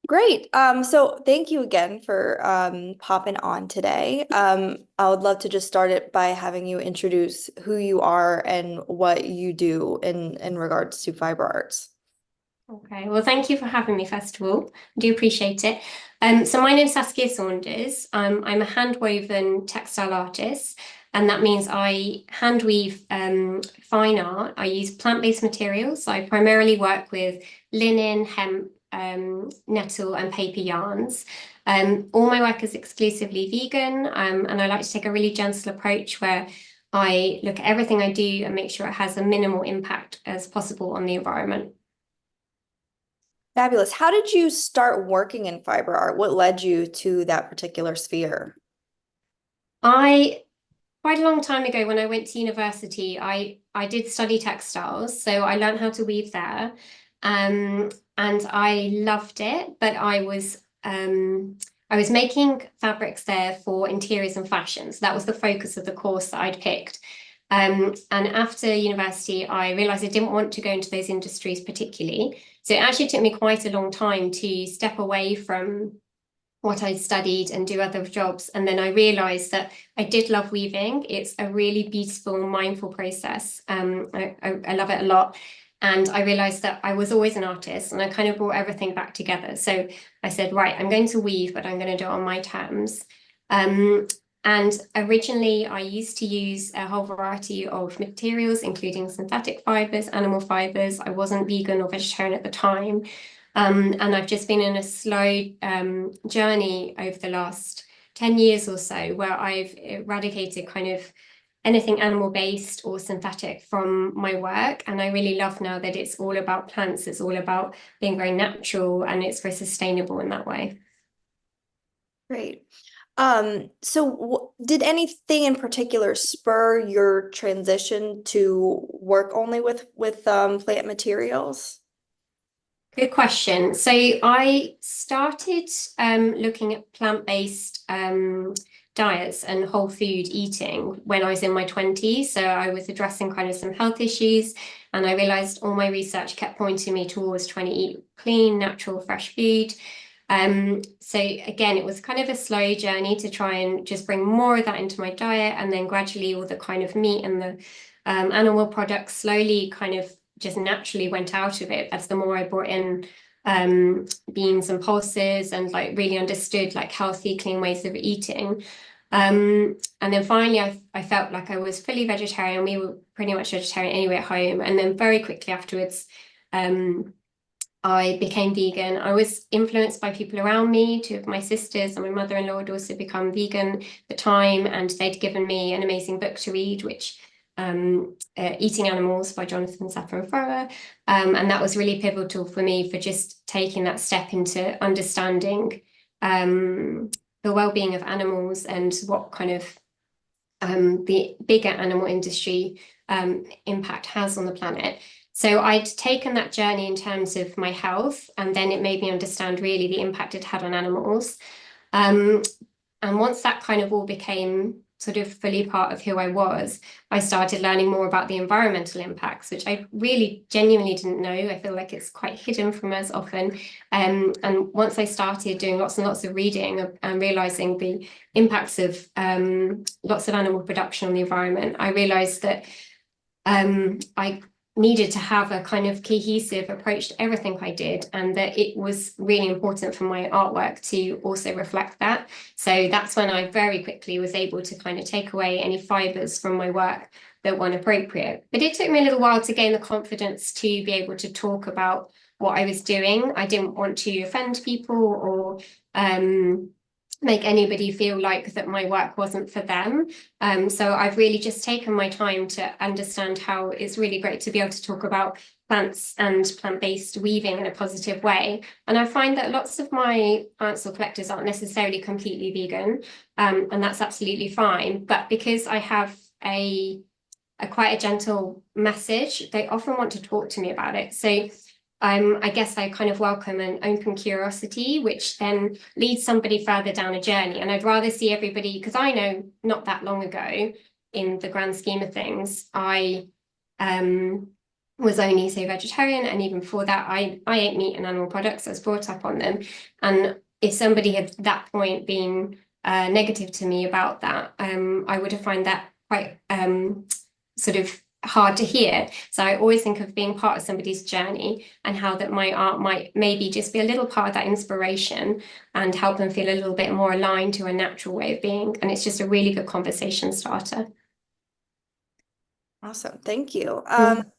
Great. So thank you again for popping on today. I would love to just start it by having you introduce who you are and what you do in regards to fiber arts. Okay, well, thank you for having me, first of all. I do appreciate it. So my name's Saskia Saunders. I'm a hand-woven textile artist, and that means I hand weave fine art. I use plant-based materials. So I primarily work with linen, hemp, nettle, and paper yarns. All my work is exclusively vegan, and I like to take a really gentle approach where I look at everything I do and make sure it has a minimal impact as possible on the environment. Fabulous. How did you start working in fiber art? What led you to that particular sphere? I quite a long time ago when I went to university, I did study textiles, so I learned how to weave there, and I loved it. But I was making fabrics there for interiors and fashions. That was the focus of the course that I'd picked. And after university, I realized I didn't want to go into those industries particularly. So it actually took me quite a long time to step away from what I studied and do other jobs. And then I realized that I did love weaving. It's a really beautiful, mindful process. I love it a lot. And I realized that I was always an artist and I kind of brought everything back together. So I said, right, I'm going to weave, but I'm going to do it on my terms. Um, and originally, I used to use a whole variety of materials, including synthetic fibers, animal fibers. I wasn't vegan or vegetarian at the time. And I've just been in a slow journey over the last 10 years or so where I've eradicated kind of anything animal based or synthetic from my work. And I really love now that it's all about plants, it's all about being very natural and it's very sustainable in that way. Great. So did anything in particular spur your transition to work only with plant materials? Good question. So I started looking at plant-based diets and whole food eating when I was in my 20s. So I was addressing kind of some health issues, and I realized all my research kept pointing me towards trying to eat clean, natural, fresh food. So again, it was kind of a slow journey to try and just bring more of that into my diet, and then gradually all the kind of meat and the animal products slowly kind of just naturally went out of it as the more I brought in beans and pulses and like really understood like healthy, clean ways of eating. And then finally, I felt like I was fully vegetarian. We were pretty much vegetarian anyway at home. And then very quickly afterwards, I became vegan. I was influenced by people around me. Two of my sisters and my mother-in-law had also become vegan at the time, and they'd given me an amazing book to read, which Eating Animals by Jonathan Safran Foer. And that was really pivotal for me for just taking that step into understanding the well-being of animals and what kind of the bigger animal industry impact has on the planet. So I'd taken that journey in terms of my health, and then it made me understand really the impact it had on animals. Um, and once that kind of all became sort of fully part of who I was, I started learning more about the environmental impacts, which I really genuinely didn't know. I feel like it's quite hidden from us often. And once I started doing lots and lots of reading and realizing the impacts of lots of animal production on the environment, I realized that I needed to have a kind of cohesive approach to everything I did, and that it was really important for my artwork to also reflect that. So that's when I very quickly was able to kind of take away any fibers from my work that weren't appropriate. But it took me a little while to gain the confidence to be able to talk about what I was doing. I didn't want to offend people or make anybody feel like that my work wasn't for them. So I've really just taken my time to understand how it's really great to be able to talk about plants and plant-based weaving in a positive way. And I find that lots of my clients or collectors aren't necessarily completely vegan, and that's absolutely fine. But because I have a quite a gentle message, they often want to talk to me about it. So I guess I kind of welcome an open curiosity, which then leads somebody further down a journey. And I'd rather see everybody, because I know not that long ago, in the grand scheme of things, I was only say vegetarian, and even before that, I ate meat and animal products. I was brought up on them, and if somebody had at that point been negative to me about that, I would have found that quite sort of hard to hear. So I always think of being part of somebody's journey and how that my art might maybe just be a little part of that inspiration and help them feel a little bit more aligned to a natural way of being. And it's just a really good conversation starter. Awesome. Thank you. Mhm.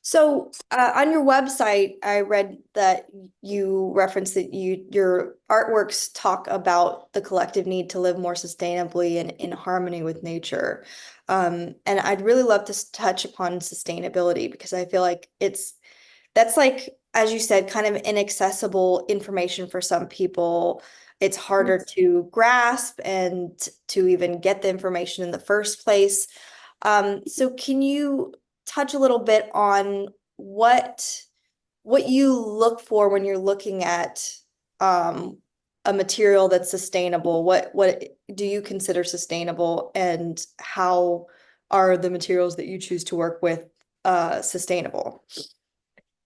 So on your website, I read that you referenced that your artworks talk about the collective need to live more sustainably and in harmony with nature. And I'd really love to touch upon sustainability because I feel like that's like, as you said, kind of inaccessible information for some people. It's harder to grasp and to even get the information in the first place. So can you touch a little bit on what what you look for when you're looking at um, a material that's sustainable? What do you consider sustainable, and how are the materials that you choose to work with sustainable?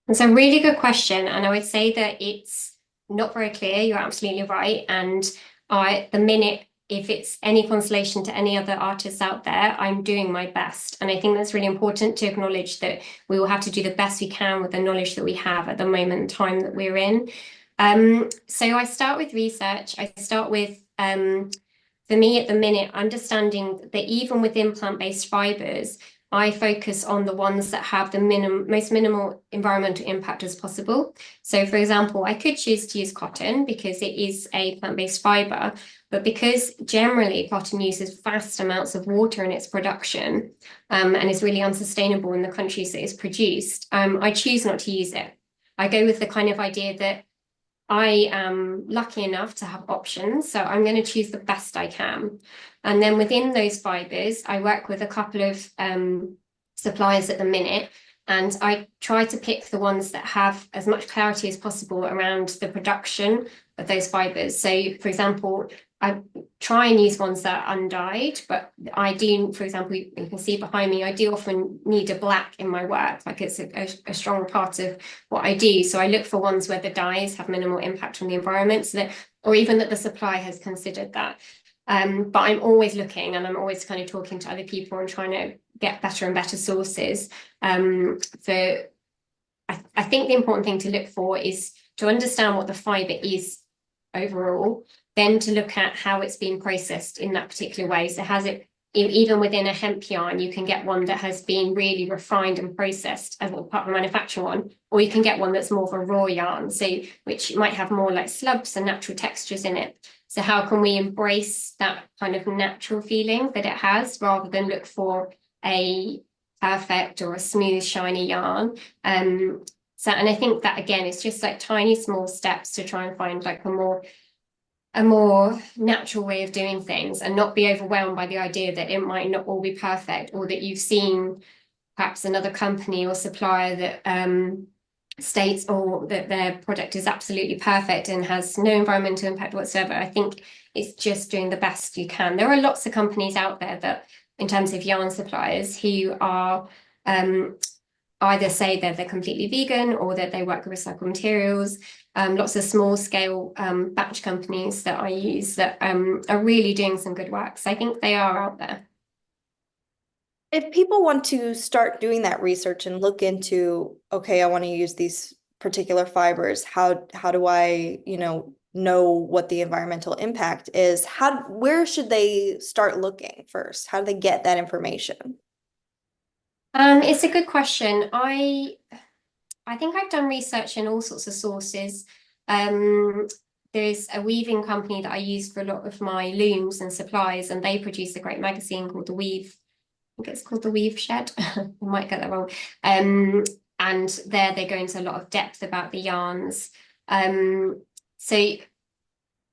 It's a really good question, and I would say that it's not very clear. You're absolutely right. And the minute, if it's any consolation to any other artists out there, I'm doing my best. And I think that's really important to acknowledge that we will have to do the best we can with the knowledge that we have at the moment in time that we're in. So I start with research. I start with for me at the minute, understanding that even within plant-based fibers, I focus on the ones that have the most minimal environmental impact as possible. So, for example, I could choose to use cotton because it is a plant-based fiber, but because generally cotton uses vast amounts of water in its production, and is really unsustainable in the countries that it's produced, I choose not to use it. I go with the kind of idea that I am lucky enough to have options, so I'm going to choose the best I can. And then within those fibers, I work with a couple of suppliers at the minute, and I try to pick the ones that have as much clarity as possible around the production of those fibers. So, for example, I try and use ones that are undyed, but I do, for example, you can see behind me, I do often need a black in my work, like it's a strong part of what I do. So I look for ones where the dyes have minimal impact on the environment, so that, or even that the supply has considered that. But I'm always looking, and I'm always kind of talking to other people and trying to get better and better sources. I think the important thing to look for is to understand what the fiber is overall, then to look at how it's been processed in that particular way. So has it, even within a hemp yarn, you can get one that has been really refined and processed as a part of the manufacturing one, or you can get one that's more of a raw yarn, so which might have more like slubs and natural textures in it. So how can we embrace that kind of natural feeling that it has, rather than look for a perfect or a smooth, shiny yarn? So, and I think that again, it's just like tiny, small steps to try and find like a more natural way of doing things, and not be overwhelmed by the idea that it might not all be perfect, or that you've seen perhaps another company or supplier that states or that their product is absolutely perfect and has no environmental impact whatsoever. I think it's just doing the best you can. There are lots of companies out there that, in terms of yarn suppliers, who are either say that they're completely vegan or that they work with recycled materials. Lots of small scale batch companies that I use that are really doing some good work. So I think they are out there. If people want to start doing that research and look into, okay, I want to use these particular fibers, how do I, know what the environmental impact is? Where should they start looking first? How do they get that information? It's a good question. I think I've done research in all sorts of sources. Um, there's a weaving company that I use for a lot of my looms and supplies, and they produce a great magazine called The Weave. I think it's called The Weave Shed. I might get that wrong. And there they go into a lot of depth about the yarns. So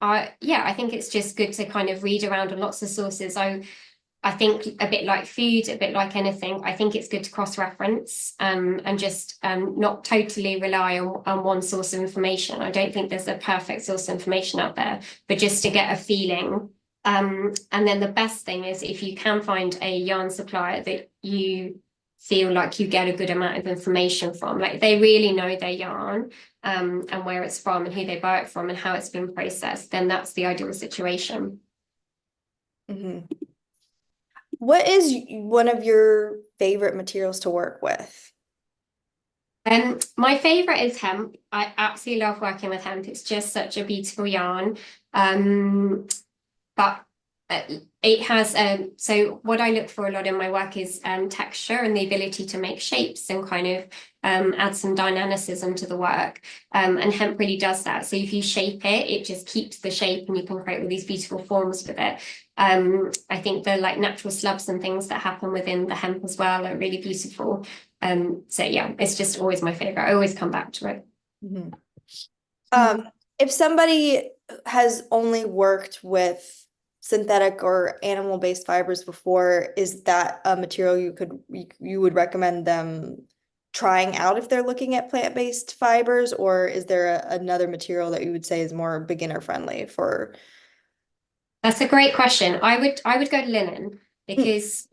I think it's just good to kind of read around on lots of sources. I think a bit like food, a bit like anything, I think it's good to cross-reference and just not totally rely on one source of information. I don't think there's a perfect source of information out there, but just to get a feeling. And then the best thing is if you can find a yarn supplier that you feel like you get a good amount of information from. Like they really know their yarn, and where it's from and who they buy it from and how it's been processed, then that's the ideal situation. Mhm. What is one of your favorite materials to work with? My favorite is hemp. I absolutely love working with hemp. It's just such a beautiful yarn. But uh, it has so what I look for a lot in my work is texture and the ability to make shapes and kind of add some dynamicism to the work. And hemp really does that. So if you shape it, it just keeps the shape and you can create all these beautiful forms with it. I think the like natural slubs and things that happen within the hemp as well are really beautiful. So yeah, it's just always my favorite. I always come back to it. Mhm. If somebody has only worked with synthetic or animal-based fibers before, is that a material you would recommend them trying out if they're looking at plant-based fibers, or is there another material that you would say is more beginner friendly for? That's a great question. I would go to linen Mm, because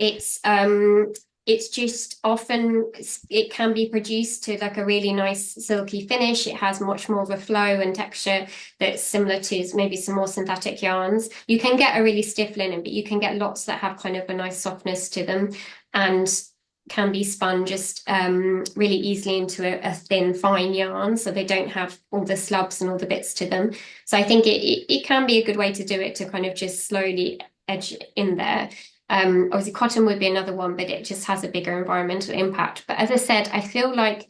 it's just often it can be produced to like a really nice silky finish. It has much more of a flow and texture that's similar to maybe some more synthetic yarns. You can get a really stiff linen, but you can get lots that have kind of a nice softness to them and can be spun just really easily into a thin, fine yarn, so they don't have all the slubs and all the bits to them. So I think it can be a good way to do it, to kind of just slowly edge in there. Obviously, cotton would be another one, but it just has a bigger environmental impact. But as I said, I feel like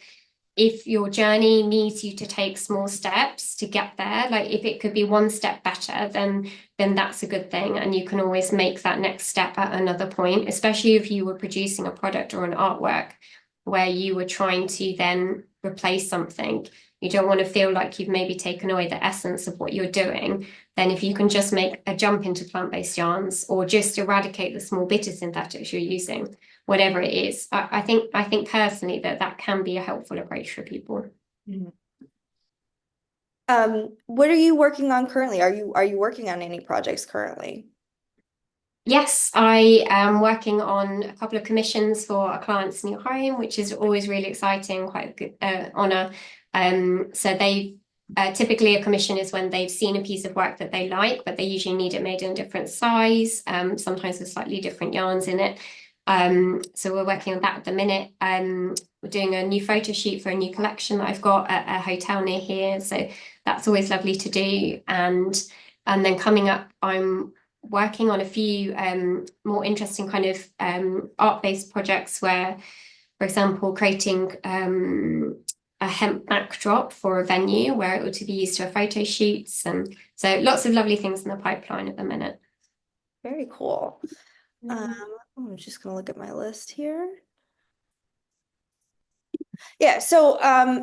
if your journey needs you to take small steps to get there, like if it could be one step better, then that's a good thing. And you can always make that next step at another point, especially if you were producing a product or an artwork where you were trying to then replace something. You don't want to feel like you've maybe taken away the essence of what you're doing. Then if you can just make a jump into plant-based yarns or just eradicate the small bit of synthetics you're using, whatever it is, I think personally that can be a helpful approach for people. mhm. What are you working on currently? Are you working on any projects currently? Yes, I am working on a couple of commissions for a client's new home, which is always really exciting, quite a good honor. So they typically a commission is when they've seen a piece of work that they like, but they usually need it made in a different size, sometimes with slightly different yarns in it. So we're working on that at the minute. We're doing a new photo shoot for a new collection that I've got at a hotel near here. So that's always lovely to do. And then coming up, I'm working on a few more interesting kind of art-based projects where, for example, creating a hemp backdrop for a venue where it would be used for photo shoots. And so lots of lovely things in the pipeline at the minute. Very cool. I'm just gonna look at my list here. Yeah, so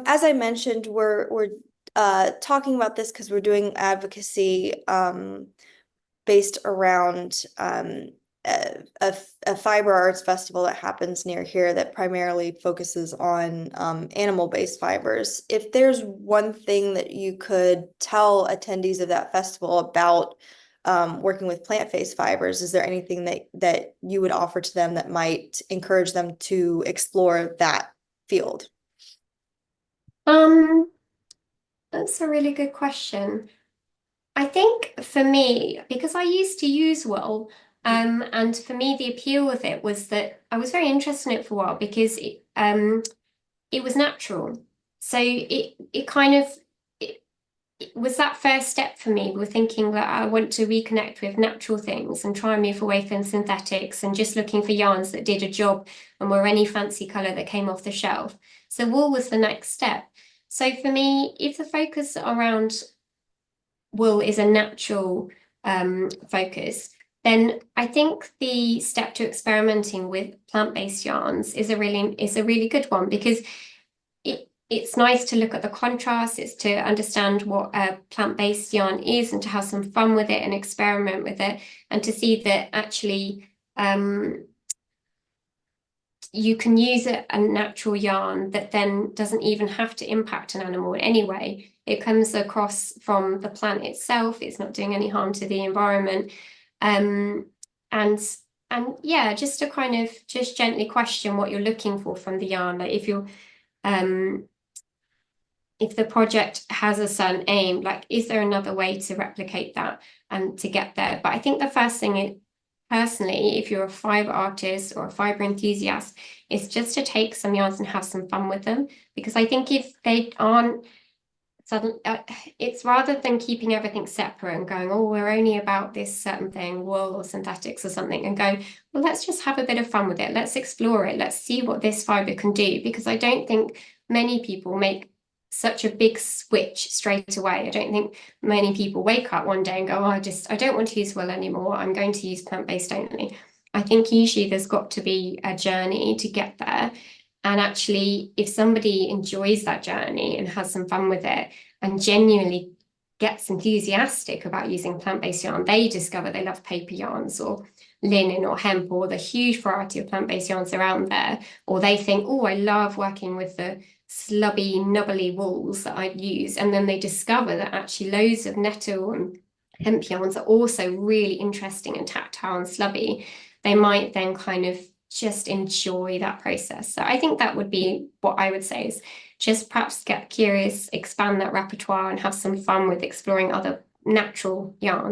as I mentioned, we're talking about this because we're doing advocacy based around a fiber arts festival that happens near here that primarily focuses on animal-based fibers. If there's one thing that you could tell attendees of that festival about working with plant-based fibers, is there anything that you would offer to them that might encourage them to explore that field? Um, that's a really good question. I think for me, because I used to use wool, and for me the appeal of it was that I was very interested in it for a while because it was natural. So it kind of it was that first step for me. We're thinking that I want to reconnect with natural things and try and move away from synthetics and just looking for yarns that did a job and were any fancy color that came off the shelf. So wool was the next step. So for me, if the focus around wool is a natural focus, then I think the step to experimenting with plant-based yarns is a really good one because it's nice to look at the contrast, it's to understand what a plant-based yarn is and to have some fun with it and experiment with it and to see that actually you can use a natural yarn that then doesn't even have to impact an animal in any way. It comes across from the plant itself. It's not doing any harm to the environment. And And yeah, just to kind of just gently question what you're looking for from the yarn. Like um if the project has a certain aim, like is there another way to replicate that and to get there? But I think the first thing is, personally, if you're a fiber artist or a fiber enthusiast, is just to take some yarns and have some fun with them. Because I think if they aren't suddenly, it's rather than keeping everything separate and going, oh, we're only about this certain thing, wool or synthetics or something, and going, well, let's just have a bit of fun with it. Let's explore it. Let's see what this fiber can do. Because I don't think many people make such a big switch straight away. I don't think many people wake up one day and go, oh, I don't want to use wool anymore. I'm going to use plant-based only. I think usually there's got to be a journey to get there. And actually, if somebody enjoys that journey and has some fun with it and genuinely gets enthusiastic about using plant-based yarn, they discover they love paper yarns or linen or hemp or the huge variety of plant-based yarns around there, or they think, oh, I love working with the slubby, nubbly wools that I use. And then they discover that actually loads of nettle and hemp yarns are also really interesting and tactile and slubby. They might then kind of just enjoy that process. So I think that would be what I would say is just perhaps get curious, expand that repertoire and have some fun with exploring other natural yarns.